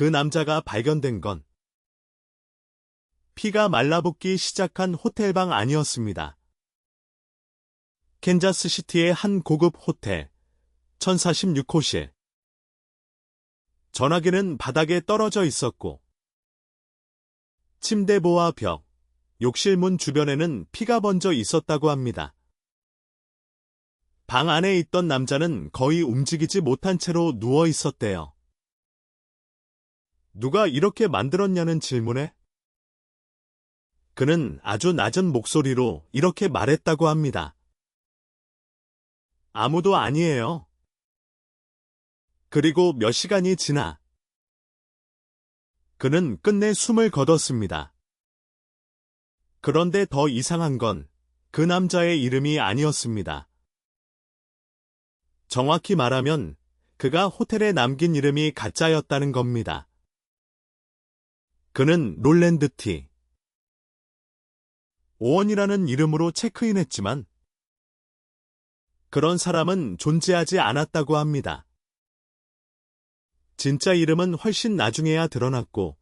그 남자가 발견된 건 피가 말라붙기 시작한 호텔방 아니었습니다. 캔자스시티의 한 고급 호텔, 1046호실. 전화기는 바닥에 떨어져 있었고, 침대보와 벽, 욕실 문 주변에는 피가 번져 있었다고 합니다. 방 안에 있던 남자는 거의 움직이지 못한 채로 누워 있었대요. 누가 이렇게 만들었냐는 질문에 그는 아주 낮은 목소리로 이렇게 말했다고 합니다. 아무도 아니에요. 그리고 몇 시간이 지나 그는 끝내 숨을 거뒀습니다. 그런데 더 이상한 건 그 남자의 이름이 아니었습니다. 정확히 말하면 그가 호텔에 남긴 이름이 가짜였다는 겁니다. 그는 롤랜드 T. 오원이라는 이름으로 체크인했지만 그런 사람은 존재하지 않았다고 합니다. 진짜 이름은 훨씬 나중에야 드러났고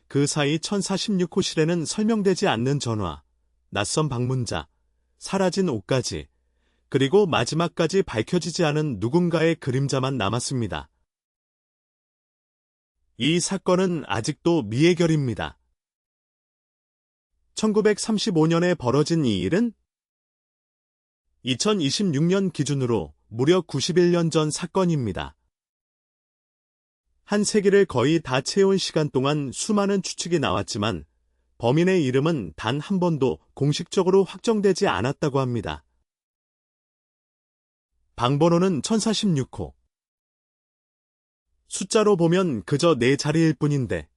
그 사이 1046호실에는 설명되지 않는 전화, 낯선 방문자, 사라진 옷까지 그리고 마지막까지 밝혀지지 않은 누군가의 그림자만 남았습니다. 이 사건은 아직도 미해결입니다. 1935년에 벌어진 이 일은 2026년 기준으로 무려 91년 전 사건입니다. 한 세기를 거의 다 채운 시간 동안 수많은 추측이 나왔지만 범인의 이름은 단 한 번도 공식적으로 확정되지 않았다고 합니다. 방번호는 1046호. 숫자로 보면 그저 4자리일 뿐인데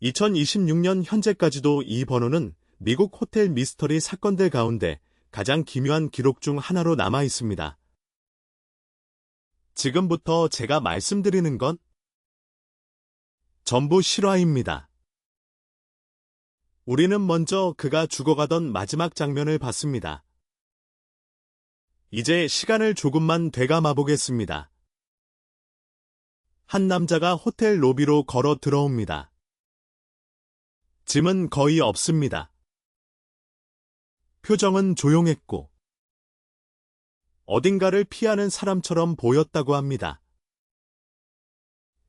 2026년 현재까지도 이 번호는 미국 호텔 미스터리 사건들 가운데 가장 기묘한 기록 중 하나로 남아 있습니다. 지금부터 제가 말씀드리는 건 전부 실화입니다. 우리는 먼저 그가 죽어가던 마지막 장면을 봤습니다. 이제 시간을 조금만 되감아 보겠습니다. 한 남자가 호텔 로비로 걸어 들어옵니다. 짐은 거의 없습니다. 표정은 조용했고 어딘가를 피하는 사람처럼 보였다고 합니다.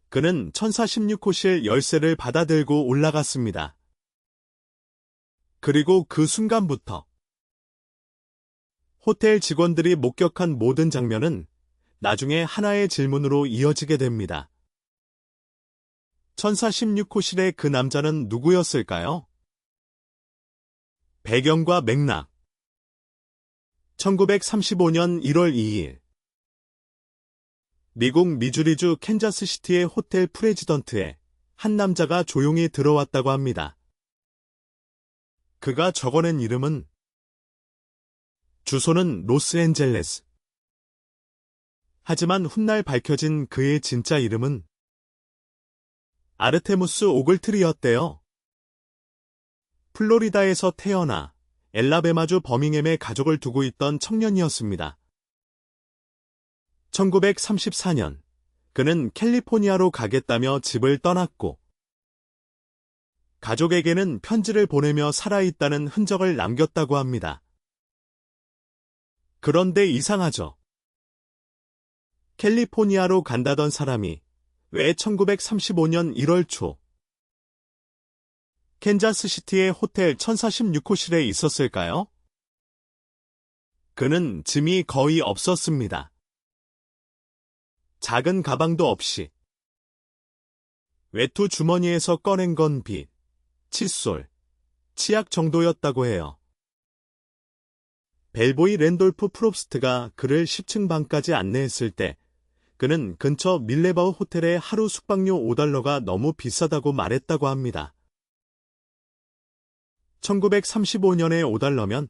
그는 1046호실 열쇠를 받아들고 올라갔습니다. 그리고 그 순간부터 호텔 직원들이 목격한 모든 장면은 나중에 하나의 질문으로 이어지게 됩니다. 1046호실의 그 남자는 누구였을까요? 배경과 맥락 1935년 1월 2일 미국 미주리주 캔자스시티의 호텔 프레지던트에 한 남자가 조용히 들어왔다고 합니다. 그가 적어낸 이름은 주소는 로스앤젤레스. 하지만 훗날 밝혀진 그의 진짜 이름은 아르테무스 오글트리였대요. 플로리다에서 태어나 엘라베마주 버밍햄에 가족을 두고 있던 청년이었습니다. 1934년 그는 캘리포니아로 가겠다며 집을 떠났고 가족에게는 편지를 보내며 살아있다는 흔적을 남겼다고 합니다. 그런데 이상하죠. 캘리포니아로 간다던 사람이 왜 1935년 1월 초 캔자스시티의 호텔 1046호실에 있었을까요? 그는 짐이 거의 없었습니다. 작은 가방도 없이 외투 주머니에서 꺼낸 건 빗, 칫솔, 치약 정도였다고 해요. 벨보이 랜돌프 프롭스트가 그를 10층 방까지 안내했을 때 그는 근처 밀레바우 호텔의 하루 숙박료 $5가 너무 비싸다고 말했다고 합니다. 1935년에 $5면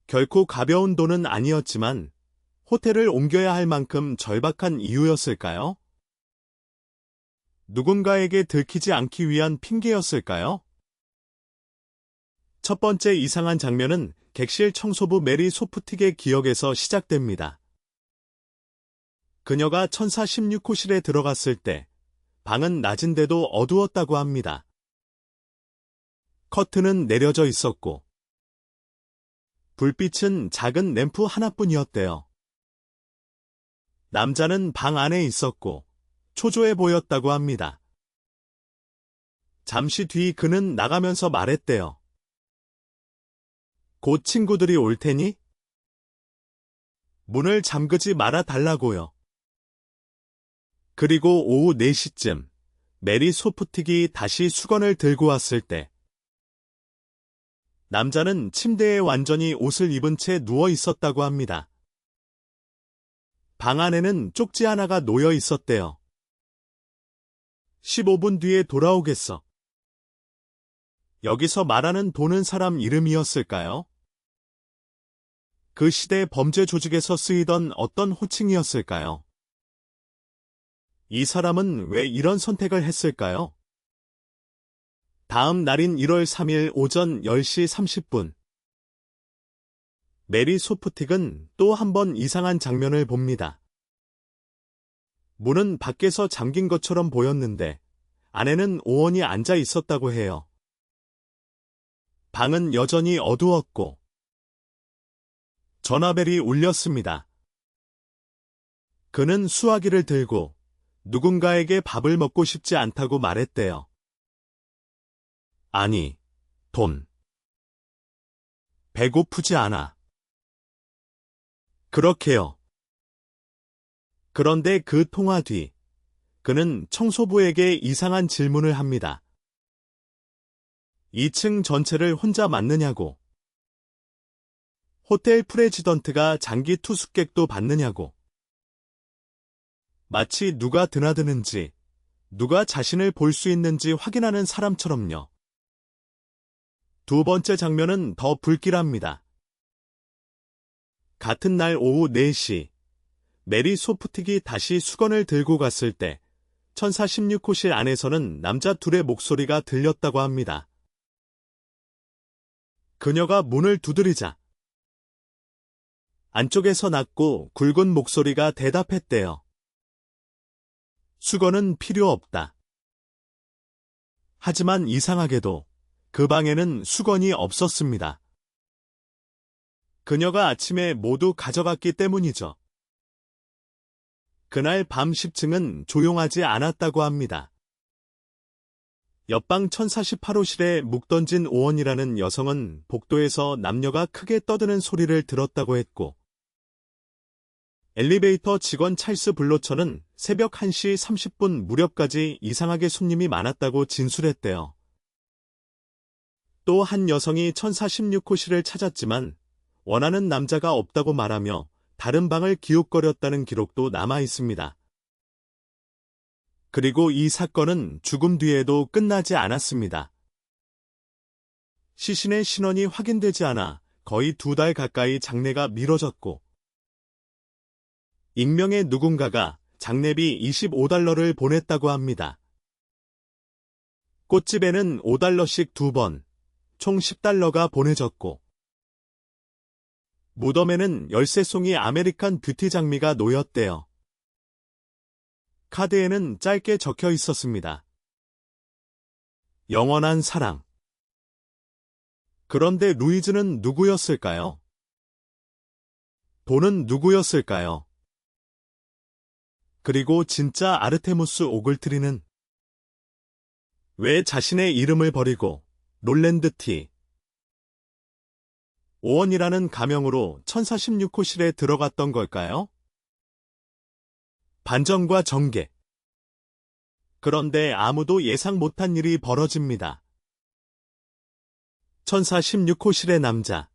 결코 가벼운 돈은 아니었지만 호텔을 옮겨야 할 만큼 절박한 이유였을까요? 누군가에게 들키지 않기 위한 핑계였을까요? 첫 번째 이상한 장면은 객실 청소부 메리 소프틱의 기억에서 시작됩니다. 그녀가 천사 16호실에 들어갔을 때 방은 낮은데도 어두웠다고 합니다. 커튼은 내려져 있었고 불빛은 작은 램프 하나뿐이었대요. 남자는 방 안에 있었고 초조해 보였다고 합니다. 잠시 뒤 그는 나가면서 말했대요. 곧 친구들이 올 테니 문을 잠그지 말아 달라고요. 그리고 오후 4시쯤 메리 소프틱이 다시 수건을 들고 왔을 때 남자는 침대에 완전히 옷을 입은 채 누워 있었다고 합니다. 방 안에는 쪽지 하나가 놓여 있었대요. 15분 뒤에 돌아오겠어. 여기서 말하는 도는 사람 이름이었을까요? 그 시대 범죄 조직에서 쓰이던 어떤 호칭이었을까요? 이 사람은 왜 이런 선택을 했을까요? 다음 날인 1월 3일 오전 10시 30분. 메리 소프틱은 또 한 번 이상한 장면을 봅니다. 문은 밖에서 잠긴 것처럼 보였는데 안에는 오원이 앉아 있었다고 해요. 방은 여전히 어두웠고 전화벨이 울렸습니다. 그는 수화기를 들고 누군가에게 밥을 먹고 싶지 않다고 말했대요. 아니, 돈. 배고프지 않아. 그렇게요. 그런데 그 통화 뒤, 그는 청소부에게 이상한 질문을 합니다. 2층 전체를 혼자 맡느냐고. 호텔 프레지던트가 장기 투숙객도 받느냐고. 마치 누가 드나드는지, 누가 자신을 볼 수 있는지 확인하는 사람처럼요. 두 번째 장면은 더 불길합니다. 같은 날 오후 4시, 메리 소프틱이 다시 수건을 들고 갔을 때 천사 16호실 안에서는 남자 둘의 목소리가 들렸다고 합니다. 그녀가 문을 두드리자 안쪽에서 낮고 굵은 목소리가 대답했대요. 수건은 필요 없다. 하지만 이상하게도 그 방에는 수건이 없었습니다. 그녀가 아침에 모두 가져갔기 때문이죠. 그날 밤 10층은 조용하지 않았다고 합니다. 옆방 1048호실에 묵 던진 오원이라는 여성은 복도에서 남녀가 크게 떠드는 소리를 들었다고 했고 엘리베이터 직원 찰스 블로처는 새벽 1시 30분 무렵까지 이상하게 손님이 많았다고 진술했대요. 또 한 여성이 1046호실을 찾았지만 원하는 남자가 없다고 말하며 다른 방을 기웃거렸다는 기록도 남아 있습니다. 그리고 이 사건은 죽음 뒤에도 끝나지 않았습니다. 시신의 신원이 확인되지 않아 거의 2달 가까이 장례가 미뤄졌고 익명의 누군가가 장례비 $25를 보냈다고 합니다. 꽃집에는 $5씩 2번, 총 $10가 보내졌고 무덤에는 13송이 아메리칸 뷰티 장미가 놓였대요. 카드에는 짧게 적혀 있었습니다. 영원한 사랑. 그런데 루이즈는 누구였을까요? 돈은 누구였을까요? 그리고 진짜 아르테무스 오글트리는 왜 자신의 이름을 버리고 롤랜드 T. 오원이라는 가명으로 1046호실에 들어갔던 걸까요? 반전과 전개. 그런데 아무도 예상 못한 일이 벌어집니다. 1046호실의 남자.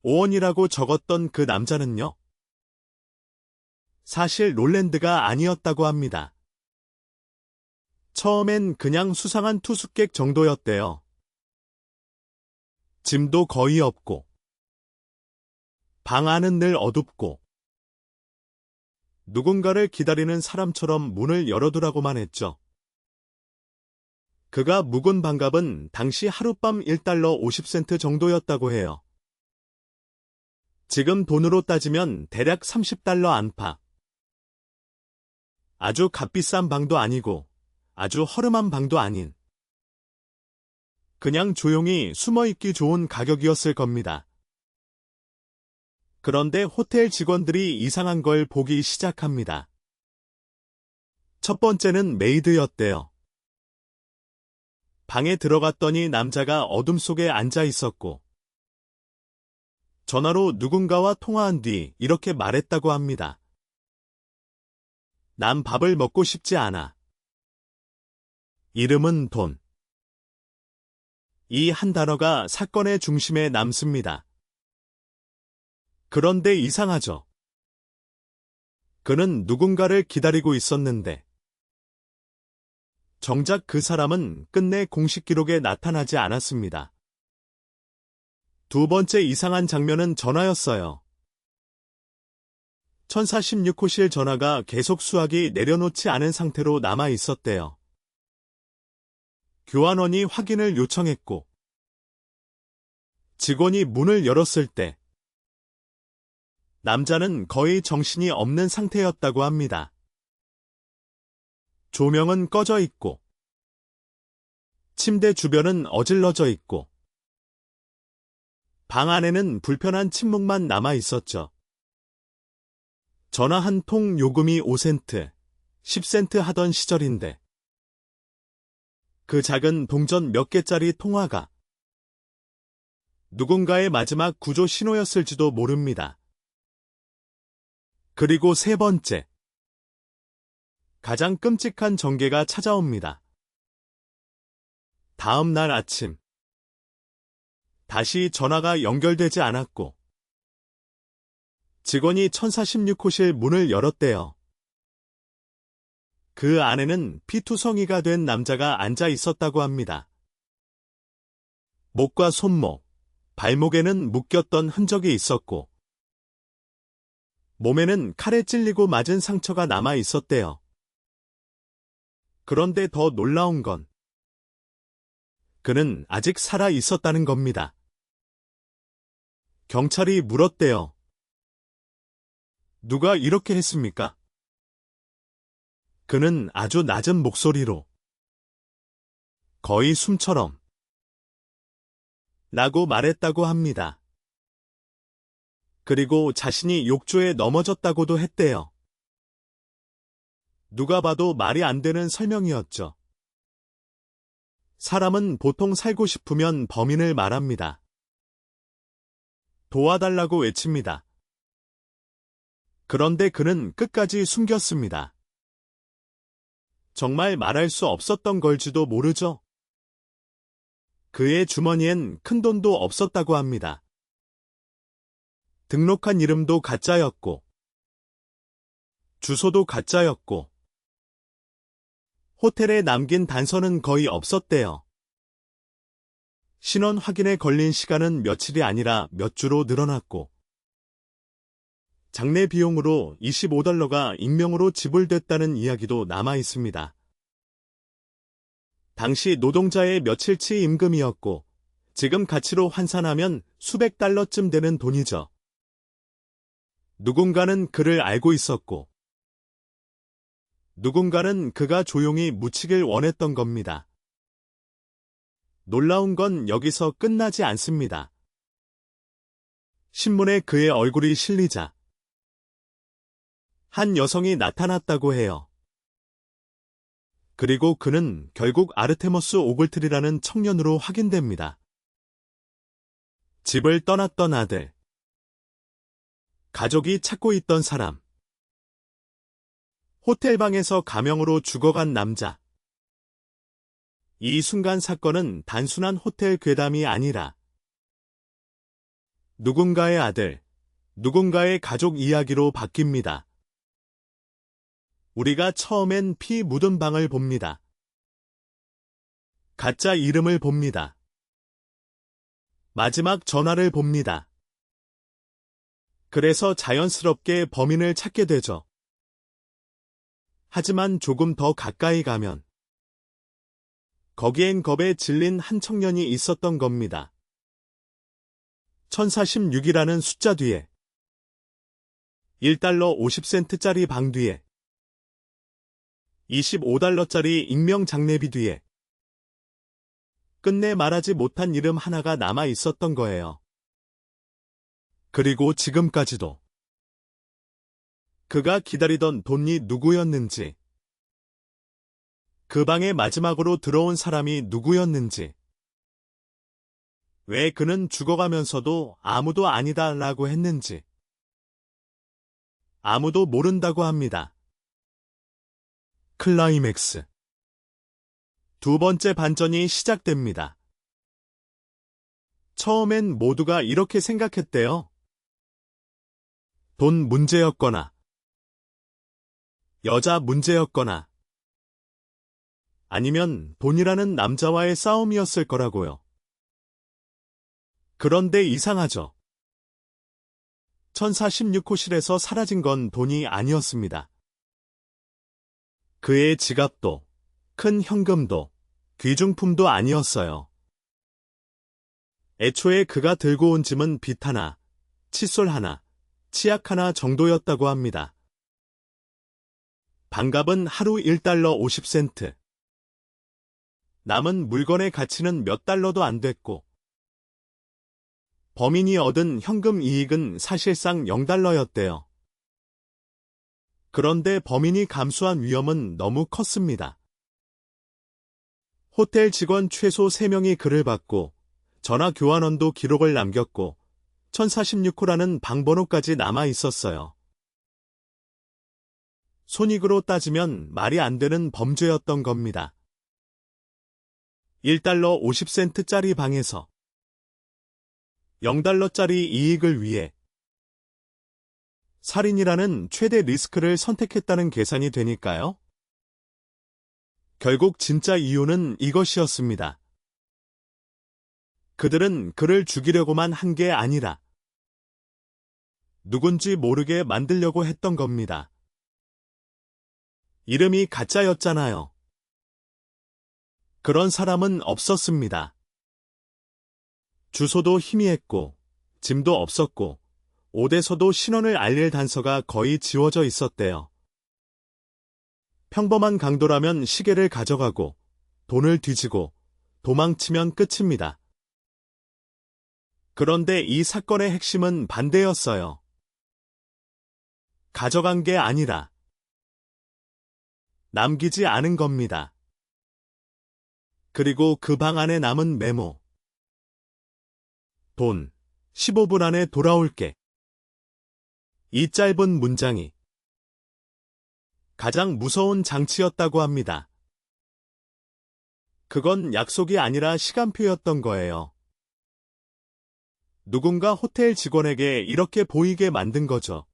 오원이라고 적었던 그 남자는요? 사실 롤랜드가 아니었다고 합니다. 처음엔 그냥 수상한 투숙객 정도였대요. 짐도 거의 없고 방 안은 늘 어둡고 누군가를 기다리는 사람처럼 문을 열어두라고만 했죠. 그가 묵은 방값은 당시 하룻밤 $1 50센트 정도였다고 해요. 지금 돈으로 따지면 대략 $30 안팎. 아주 값비싼 방도 아니고 아주 허름한 방도 아닌 그냥 조용히 숨어있기 좋은 가격이었을 겁니다. 그런데 호텔 직원들이 이상한 걸 보기 시작합니다. 첫 번째는 메이드였대요. 방에 들어갔더니 남자가 어둠 속에 앉아 있었고 전화로 누군가와 통화한 뒤 이렇게 말했다고 합니다. 난 밥을 먹고 싶지 않아. 이름은 돈. 이 한 단어가 사건의 중심에 남습니다. 그런데 이상하죠. 그는 누군가를 기다리고 있었는데 정작 그 사람은 끝내 공식 기록에 나타나지 않았습니다. 두 번째 이상한 장면은 전화였어요. 1046호실 전화가 계속 수화기 내려놓지 않은 상태로 남아 있었대요. 교환원이 확인을 요청했고 직원이 문을 열었을 때 남자는 거의 정신이 없는 상태였다고 합니다. 조명은 꺼져 있고 침대 주변은 어질러져 있고 방 안에는 불편한 침묵만 남아 있었죠. 전화 한 통 요금이 5센트, 10센트 하던 시절인데 그 작은 동전 몇 개짜리 통화가 누군가의 마지막 구조 신호였을지도 모릅니다. 그리고 세 번째. 가장 끔찍한 전개가 찾아옵니다. 다음 날 아침. 다시 전화가 연결되지 않았고 직원이 1046호실 문을 열었대요. 그 안에는 피투성이가 된 남자가 앉아 있었다고 합니다. 목과 손목, 발목에는 묶였던 흔적이 있었고 몸에는 칼에 찔리고 맞은 상처가 남아 있었대요. 그런데 더 놀라운 건 그는 아직 살아 있었다는 겁니다. 경찰이 물었대요. 누가 이렇게 했습니까? 그는 아주 낮은 목소리로 거의 숨처럼 라고 말했다고 합니다. 그리고 자신이 욕조에 넘어졌다고도 했대요. 누가 봐도 말이 안 되는 설명이었죠. 사람은 보통 살고 싶으면 범인을 말합니다. 도와달라고 외칩니다. 그런데 그는 끝까지 숨겼습니다. 정말 말할 수 없었던 걸지도 모르죠. 그의 주머니엔 큰돈도 없었다고 합니다. 등록한 이름도 가짜였고 주소도 가짜였고 호텔에 남긴 단서는 거의 없었대요. 신원 확인에 걸린 시간은 며칠이 아니라 몇 주로 늘어났고 장례 비용으로 $25가 익명으로 지불됐다는 이야기도 남아 있습니다. 당시 노동자의 며칠치 임금이었고 지금 가치로 환산하면 수백 달러쯤 되는 돈이죠. 누군가는 그를 알고 있었고 누군가는 그가 조용히 묻히길 원했던 겁니다. 놀라운 건 여기서 끝나지 않습니다. 신문에 그의 얼굴이 실리자 한 여성이 나타났다고 해요. 그리고 그는 결국 아르테머스 오글트리라는 청년으로 확인됩니다. 집을 떠났던 아들, 가족이 찾고 있던 사람, 호텔방에서 가명으로 죽어간 남자. 이 순간 사건은 단순한 호텔 괴담이 아니라 누군가의 아들, 누군가의 가족 이야기로 바뀝니다. 우리가 처음엔 피 묻은 방을 봅니다. 가짜 이름을 봅니다. 마지막 전화를 봅니다. 그래서 자연스럽게 범인을 찾게 되죠. 하지만 조금 더 가까이 가면 거기엔 겁에 질린 한 청년이 있었던 겁니다. 1046이라는 숫자 뒤에 1달러 50센트짜리 방 뒤에 $25짜리 익명 장례비 뒤에 끝내 말하지 못한 이름 하나가 남아 있었던 거예요. 그리고 지금까지도 그가 기다리던 돈이 누구였는지, 그 방에 마지막으로 들어온 사람이 누구였는지, 왜 그는 죽어가면서도 아무도 아니다라고 했는지 아무도 모른다고 합니다. 클라이맥스. 두 번째 반전이 시작됩니다. 처음엔 모두가 이렇게 생각했대요. 돈 문제였거나, 여자 문제였거나, 아니면 돈이라는 남자와의 싸움이었을 거라고요. 그런데 이상하죠. 천사 16호실에서 사라진 건 돈이 아니었습니다. 그의 지갑도, 큰 현금도, 귀중품도 아니었어요. 애초에 그가 들고 온 짐은 빗 하나, 칫솔 하나, 치약 하나 정도였다고 합니다. 반값은 하루 $1 50센트. 남은 물건의 가치는 몇 달러도 안 됐고, 범인이 얻은 현금 이익은 사실상 $0였대요. 그런데 범인이 감수한 위험은 너무 컸습니다. 호텔 직원 최소 3명이 그를 받고 전화 교환원도 기록을 남겼고 1046호라는 방번호까지 남아 있었어요. 손익으로 따지면 말이 안 되는 범죄였던 겁니다. $1 50센트짜리 방에서 $0짜리 이익을 위해 살인이라는 최대 리스크를 선택했다는 계산이 되니까요. 결국 진짜 이유는 이것이었습니다. 그들은 그를 죽이려고만 한 게 아니라 누군지 모르게 만들려고 했던 겁니다. 이름이 가짜였잖아요. 그런 사람은 없었습니다. 주소도 희미했고, 짐도 없었고, 옷에서도 신원을 알릴 단서가 거의 지워져 있었대요. 평범한 강도라면 시계를 가져가고, 돈을 뒤지고, 도망치면 끝입니다. 그런데 이 사건의 핵심은 반대였어요. 가져간 게 아니라 남기지 않은 겁니다. 그리고 그 방 안에 남은 메모. 돈, 15분 안에 돌아올게. 이 짧은 문장이 가장 무서운 장치였다고 합니다. 그건 약속이 아니라 시간표였던 거예요. 누군가 호텔 직원에게 이렇게 보이게 만든 거죠.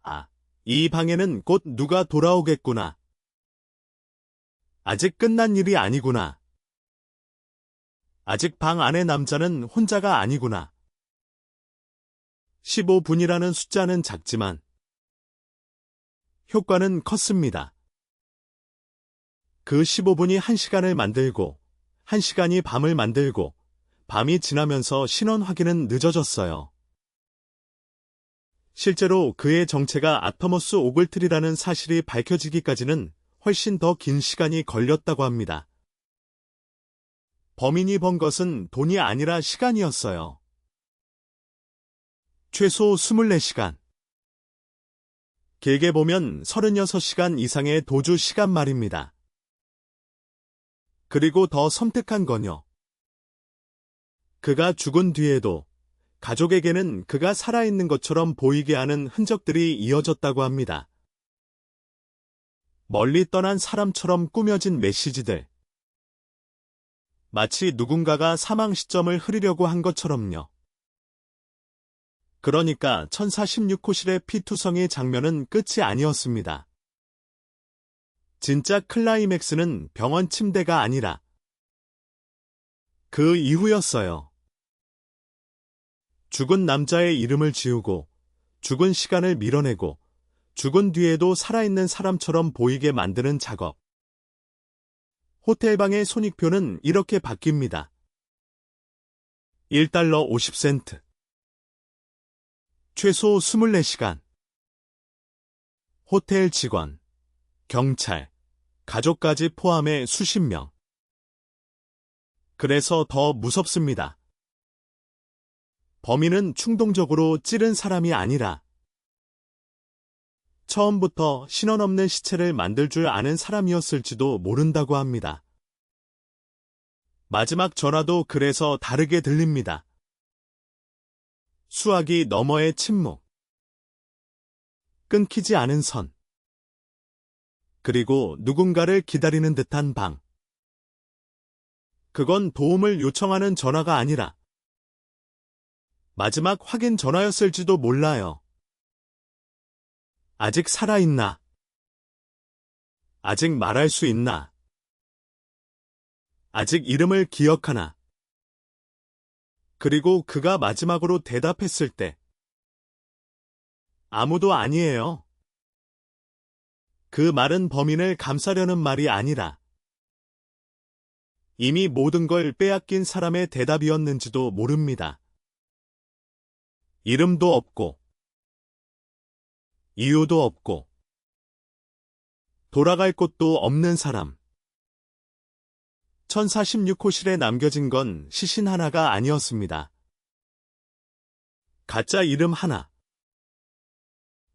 아, 이 방에는 곧 누가 돌아오겠구나. 아직 끝난 일이 아니구나. 아직 방 안의 남자는 혼자가 아니구나. 15분이라는 숫자는 작지만 효과는 컸습니다. 그 15분이 1시간을 만들고 1시간이 밤을 만들고 밤이 지나면서 신원 확인은 늦어졌어요. 실제로 그의 정체가 아터머스 오글트리라는 사실이 밝혀지기까지는 훨씬 더 긴 시간이 걸렸다고 합니다. 범인이 번 것은 돈이 아니라 시간이었어요. 최소 24시간. 길게 보면 36시간 이상의 도주 시간 말입니다. 그리고 더 섬뜩한 건요. 그가 죽은 뒤에도 가족에게는 그가 살아있는 것처럼 보이게 하는 흔적들이 이어졌다고 합니다. 멀리 떠난 사람처럼 꾸며진 메시지들. 마치 누군가가 사망 시점을 흐리려고 한 것처럼요. 그러니까 1046호실의 피투성이 장면은 끝이 아니었습니다. 진짜 클라이맥스는 병원 침대가 아니라 그 이후였어요. 죽은 남자의 이름을 지우고 죽은 시간을 밀어내고 죽은 뒤에도 살아있는 사람처럼 보이게 만드는 작업. 호텔방의 손익표는 이렇게 바뀝니다. $1 50센트. 최소 24시간. 호텔 직원 경찰, 가족까지 포함해 수십 명. 그래서 더 무섭습니다. 범인은 충동적으로 찌른 사람이 아니라 처음부터 신원 없는 시체를 만들 줄 아는 사람이었을지도 모른다고 합니다. 마지막 전화도 그래서 다르게 들립니다. 수화기 너머의 침묵. 끊기지 않은 선. 그리고 누군가를 기다리는 듯한 방. 그건 도움을 요청하는 전화가 아니라 마지막 확인 전화였을지도 몰라요. 아직 살아있나? 아직 말할 수 있나? 아직 이름을 기억하나? 그리고 그가 마지막으로 대답했을 때 아무도 아니에요. 그 말은 범인을 감싸려는 말이 아니라 이미 모든 걸 빼앗긴 사람의 대답이었는지도 모릅니다. 이름도 없고 이유도 없고 돌아갈 곳도 없는 사람. 1046호실에 남겨진 건 시신 하나가 아니었습니다. 가짜 이름 하나,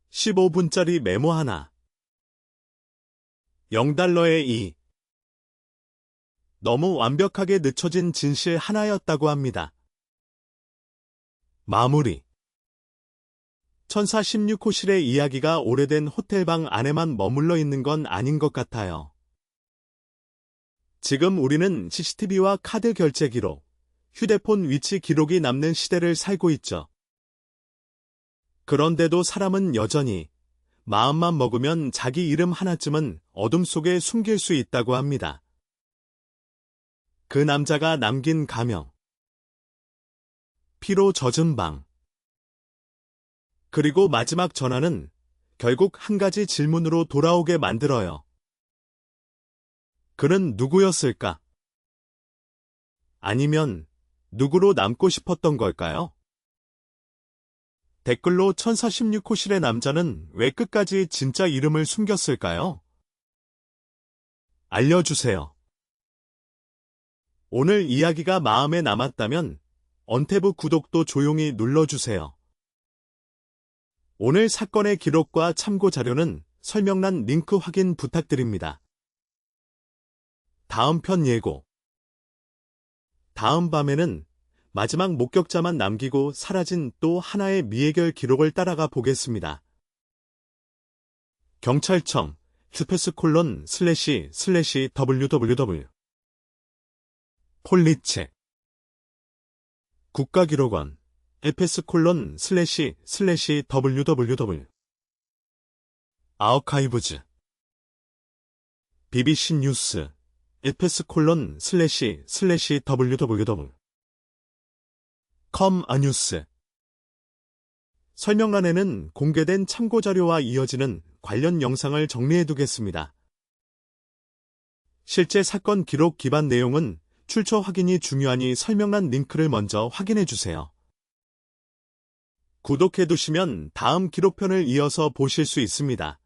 15분짜리 메모 하나, 0달러의 이. 너무 완벽하게 늦춰진 진실 하나였다고 합니다. 마무리. 1046호실의 이야기가 오래된 호텔방 안에만 머물러 있는 건 아닌 것 같아요. 지금 우리는 CCTV와 카드 결제 기록, 휴대폰 위치 기록이 남는 시대를 살고 있죠. 그런데도 사람은 여전히 마음만 먹으면 자기 이름 하나쯤은 어둠 속에 숨길 수 있다고 합니다. 그 남자가 남긴 가명. 피로 젖은 방. 그리고 마지막 전화는 결국 한 가지 질문으로 돌아오게 만들어요. 그는 누구였을까? 아니면 누구로 남고 싶었던 걸까요? 댓글로 1046호실의 남자는 왜 끝까지 진짜 이름을 숨겼을까요? 알려주세요. 오늘 이야기가 마음에 남았다면 언태부 구독도 조용히 눌러주세요. 오늘 사건의 기록과 참고 자료는 설명란 링크 확인 부탁드립니다. 다음 편 예고. 다음 밤에는 마지막 목격자만 남기고 사라진 또 하나의 미해결 기록을 따라가 보겠습니다. 경찰청 //www 폴리체 국가기록원 fs://www 아어카이브즈 BBC 뉴스 fs://www 컴아뉴스 설명란에는 공개된 참고자료와 이어지는 관련 영상을 정리해두겠습니다. 실제 사건 기록 기반 내용은 출처 확인이 중요하니 설명란 링크를 먼저 확인해주세요. 구독해두시면 다음 기록편을 이어서 보실 수 있습니다.